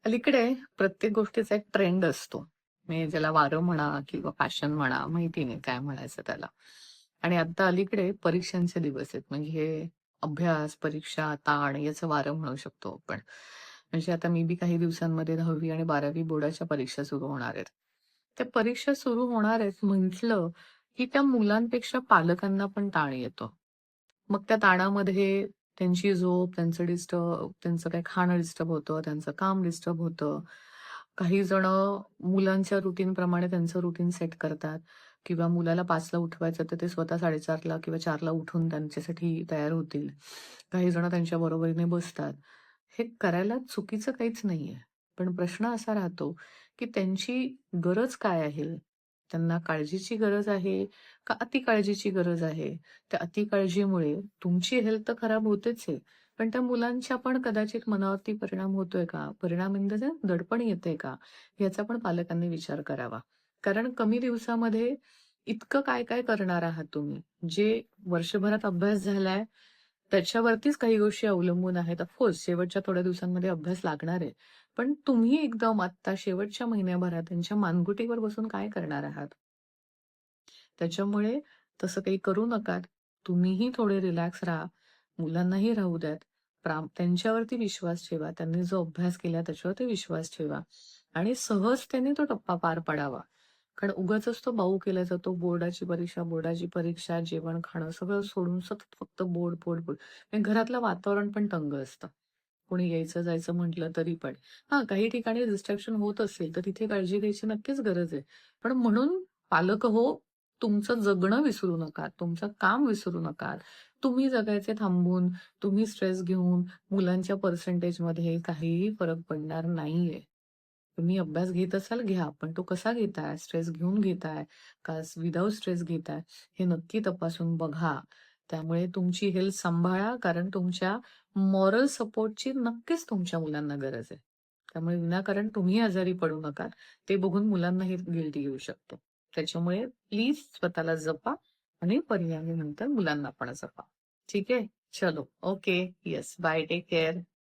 अलीकडे प्रत्येक गोष्टीचा एक ट्रेंड असतो. म्हणजे ज्याला वारं म्हणा किंवा फॅशन म्हणा, माहिती नाही काय म्हणायचं त्याला. आणि आता अलीकडे परीक्षांचे दिवस आहेत. म्हणजे हे अभ्यास, परीक्षा, ताण याचं वारं म्हणू शकतो आपण. म्हणजे आता मी बी काही दिवसांमध्ये 10वी आणि 12वी बोर्डाच्या परीक्षा सुरू होणार आहेत. त्या परीक्षा सुरू होणार आहेत म्हटलं, की त्या मुलांपेक्षा पालकांना पण ताण येतो. मग त्या ताणामध्ये त्यांची झोप, त्यांचं काही खाणं डिस्टर्ब होतं, त्यांचं काम डिस्टर्ब होतं. काही जणं मुलांच्या रुटीनप्रमाणे त्यांचं रुटीन सेट करतात किंवा मुलाला 5:00ला उठवायचं तर ते स्वतः 4:30ला किंवा 4:00ला उठून त्यांच्यासाठी तयार होतील. काही जण त्यांच्या बरोबरीने बसतात. हे करायला चुकीचं काहीच नाहीये. पण प्रश्न असा राहतो, की त्यांची गरज काय आहे? त्यांना काळजीची गरज आहे का अति काळजीची गरज आहे? त्या अति काळजीमुळे तुमची हेल्थ तर खराब होतेच आहे. पण त्या मुलांच्या पण कदाचित मनावरती परिणाम होतोय का? परिणाम इन द सेन्स दडपण येतंय का? याचा पण पालकांनी विचार करावा. कारण कमी दिवसामध्ये इतकं काय-काय करणार आहात तुम्ही? जे वर्षभरात अभ्यास झालाय, त्याच्यावरतीच काही गोष्टी अवलंबून आहेत. ऑफकोर्स शेवटच्या थोड्या दिवसांमध्ये अभ्यास लागणार आहे. पण तुम्ही एकदम आत्ता शेवटच्या महिन्याभरात त्यांच्या मानगुटीवर बसून काय करणार आहात? त्याच्यामुळे तसं काही करू नका. तुम्हीही थोडे रिलॅक्स राहा. मुलांनाही राहू द्यात. त्यांच्यावरती विश्वास ठेवा. त्यांनी जो अभ्यास केला त्याच्यावरती विश्वास ठेवा आणि सहजतेने तो टप्पा पार पाडावा. कारण उगाचच तो बाऊ केला जातो. बोर्डाची परीक्षा, जेवण-खाणं सगळं सोडून सतत फक्त बोर्ड, बोर्ड, बोर्ड. म्हणजे घरातलं वातावरण पण तंग असतं. कोणी यायचं जायचं म्हटलं तरी पण. हां, काही ठिकाणी डिस्ट्रॅक्शन होत असेल, तर तिथे काळजी घ्यायची नक्कीच गरज आहे. पण म्हणून पालक हो, तुमचं जगणं विसरू नका. तुमचं काम विसरू नका. तुम्ही जगायचे थांबून, तुम्ही स्ट्रेस घेऊन मुलांच्या पर्सेंटेजमध्ये काहीही फरक पडणार नाहीये. तुम्ही अभ्यास घेत असाल घ्या, पण तो कसा घेताय? स्ट्रेस घेऊन घेताय का विदाऊट स्ट्रेस घेताय? हे नक्की तपासून बघा. त्यामुळे तुमची हेल्थ सांभाळा, कारण तुमच्या मॉरल सपोर्टची नक्कीच तुमच्या मुलांना गरज आहे. त्यामुळे विनाकारण तुम्ही आजारी पडू नका. ते बघून मुलांनाही गिल्टी येऊ शकतो. त्याच्यामुळे प्लीज स्वतःला जपा आणि पर्यायी नंतर मुलांना पण जपा. ठीक आहे? चलो. Okay. Yes. Bye. Take care.